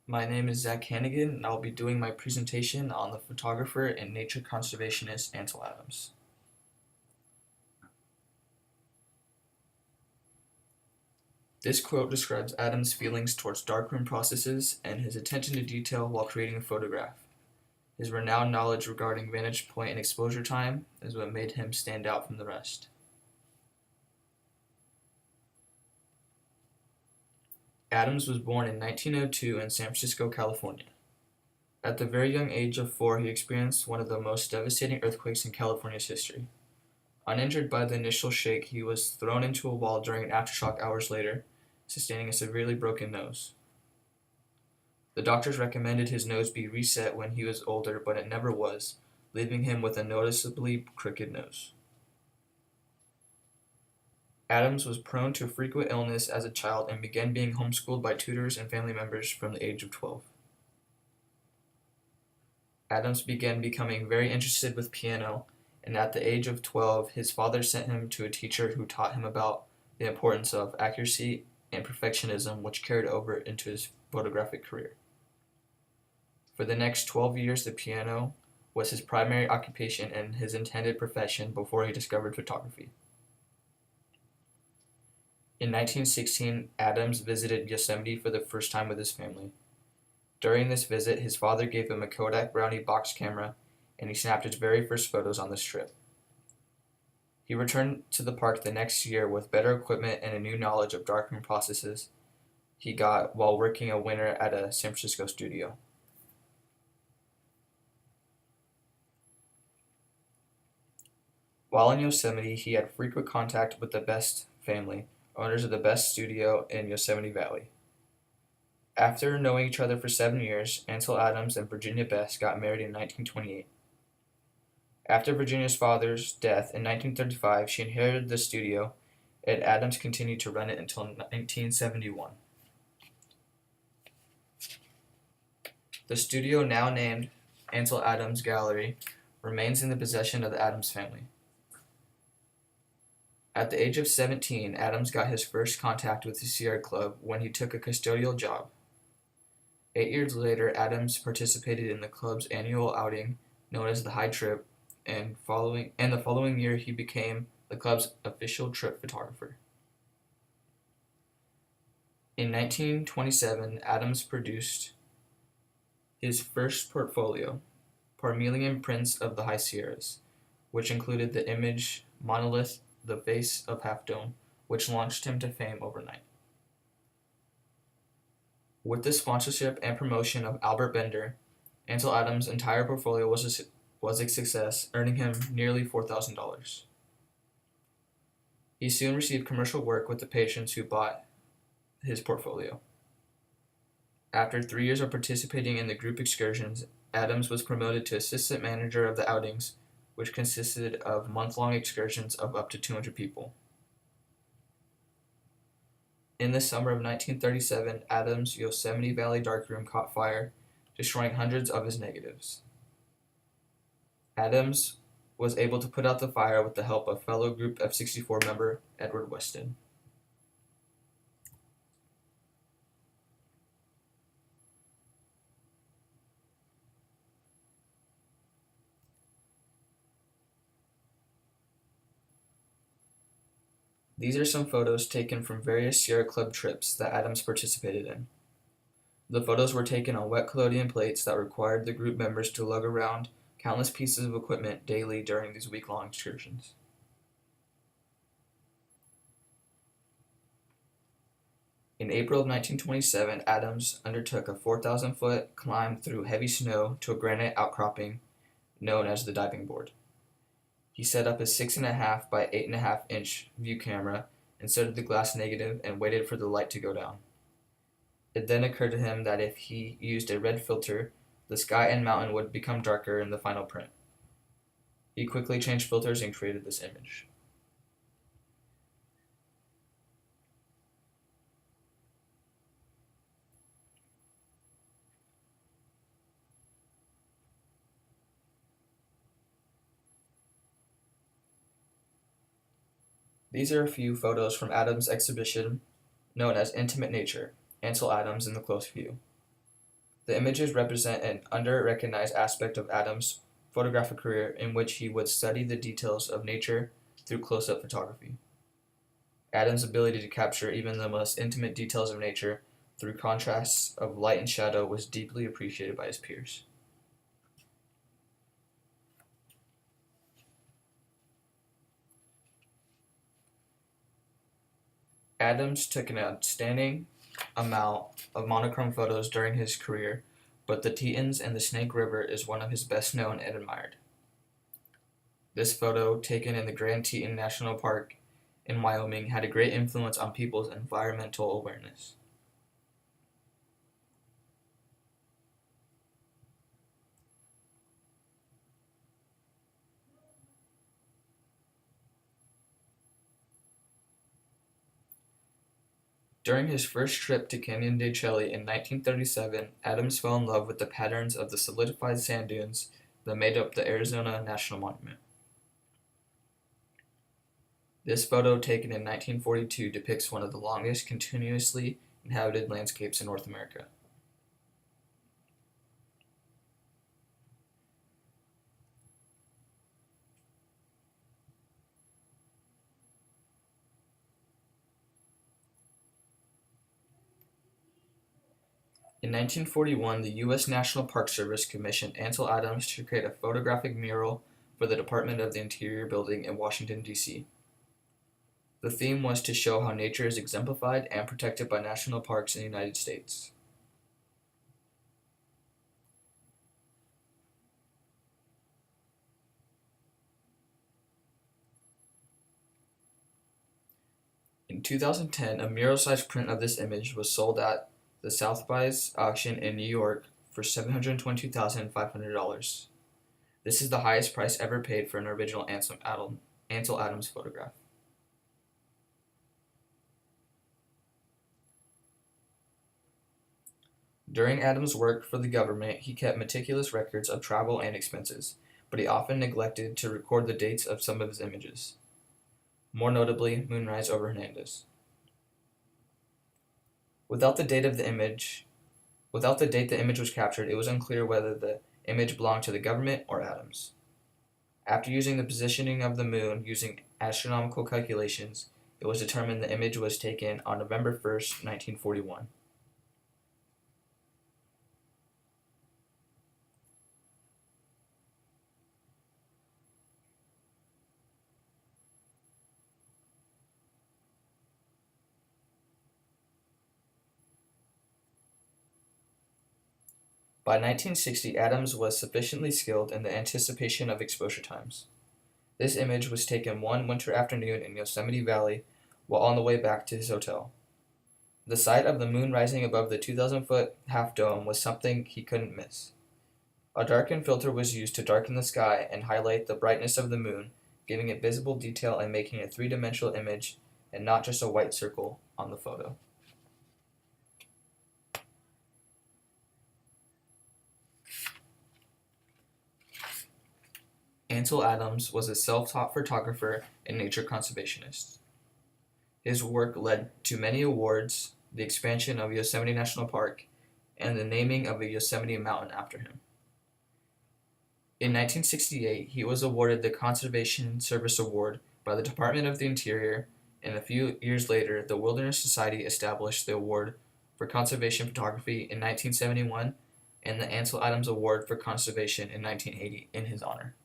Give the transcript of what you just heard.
My name is Zack Hannigan, and I'll be doing my presentation on the photographer and nature conservationist Ansel Adams. This quote describes Adams' feelings towards darkroom processes and his attention to detail while creating a photograph. His renowned knowledge regarding vantage point and exposure time is what made him stand out from the rest. Adams was born in 1902 in San Francisco, California. At the very young age of 4, he experienced one of the most devastating earthquakes in California's history. Uninjured by the initial shake, he was thrown into a wall during an aftershock hours later, sustaining a severely broken nose. The doctors recommended his nose be reset when he was older, but it never was, leaving him with a noticeably crooked nose. Adams was prone to frequent illness as a child and began being homeschooled by tutors and family members from the age of 12. Adams began becoming very interested with piano, and at the age of 12, his father sent him to a teacher who taught him about the importance of accuracy and perfectionism, which carried over into his photographic career. For the next 12 years, the piano was his primary occupation and his intended profession before he discovered photography. In 1916, Adams visited Yosemite for the first time with his family. During this visit, his father gave him a Kodak Brownie box camera, and he snapped his very first photos on this trip. He returned to the park the next year with better equipment and a new knowledge of darkroom processes he got while working a winter at a San Francisco studio. While in Yosemite, he had frequent contact with the Best family, owners of the Best studio in Yosemite Valley. After knowing each other for 7 years, Ansel Adams and Virginia Best got married in 1928. After Virginia's father's death in 1935, she inherited the studio, and Adams continued to run it until 1971. The studio, now named Ansel Adams Gallery, remains in the possession of the Adams family. At the age of 17, Adams got his first contact with the Sierra Club when he took a custodial job. 8 years later, Adams participated in the club's annual outing known as the High Trip, and the following year he became the club's official trip photographer. In 1927, Adams produced his first portfolio, Parmelian Prints of the High Sierras, which included the image Monolith, the Face of Half Dome, which launched him to fame overnight. With the sponsorship and promotion of Albert Bender, Ansel Adams' entire portfolio was a success, earning him nearly $4,000. He soon received commercial work with the patients who bought his portfolio. After 3 years of participating in the group excursions, Adams was promoted to assistant manager of the outings, which consisted of month-long excursions of up to 200 people. In the summer of 1937, Adams' Yosemite Valley darkroom caught fire, destroying hundreds of his negatives. Adams was able to put out the fire with the help of fellow Group F-64 member Edward Weston. These are some photos taken from various Sierra Club trips that Adams participated in. The photos were taken on wet collodion plates that required the group members to lug around countless pieces of equipment daily during these week-long excursions. In April of 1927, Adams undertook a 4,000-foot climb through heavy snow to a granite outcropping known as the diving board. He set up a 6.5 by 8.5 inch view camera, inserted the glass negative, and waited for the light to go down. It then occurred to him that if he used a red filter, the sky and mountain would become darker in the final print. He quickly changed filters and created this image. These are a few photos from Adams' exhibition known as Intimate Nature, Ansel Adams in the Close View. The images represent an under-recognized aspect of Adams' photographic career in which he would study the details of nature through close-up photography. Adams' ability to capture even the most intimate details of nature through contrasts of light and shadow was deeply appreciated by his peers. Adams took an outstanding amount of monochrome photos during his career, but the Tetons and the Snake River is one of his best known and admired. This photo, taken in the Grand Teton National Park in Wyoming, had a great influence on people's environmental awareness. During his first trip to Canyon de Chelly in 1937, Adams fell in love with the patterns of the solidified sand dunes that made up the Arizona National Monument. This photo, taken in 1942, depicts one of the longest continuously inhabited landscapes in North America. In 1941, the U.S. National Park Service commissioned Ansel Adams to create a photographic mural for the Department of the Interior building in Washington, D.C. The theme was to show how nature is exemplified and protected by national parks in the United States. In 2010, a mural-sized print of this image was sold at the Sotheby's auction in New York for $722,500. This is the highest price ever paid for an original Ansel Adams photograph. During Adams' work for the government, he kept meticulous records of travel and expenses, but he often neglected to record the dates of some of his images, more notably Moonrise over Hernandez. Without the date the image was captured, it was unclear whether the image belonged to the government or Adams. After using the positioning of the moon using astronomical calculations, it was determined the image was taken on November 1st, 1941. By 1960, Adams was sufficiently skilled in the anticipation of exposure times. This image was taken one winter afternoon in Yosemite Valley while on the way back to his hotel. The sight of the moon rising above the 2,000-foot half dome was something he couldn't miss. A darken filter was used to darken the sky and highlight the brightness of the moon, giving it visible detail and making a three-dimensional image and not just a white circle on the photo. Ansel Adams was a self-taught photographer and nature conservationist. His work led to many awards, the expansion of Yosemite National Park, and the naming of a Yosemite mountain after him. In 1968, he was awarded the Conservation Service Award by the Department of the Interior, and a few years later, the Wilderness Society established the Award for Conservation Photography in 1971 and the Ansel Adams Award for Conservation in 1980 in his honor.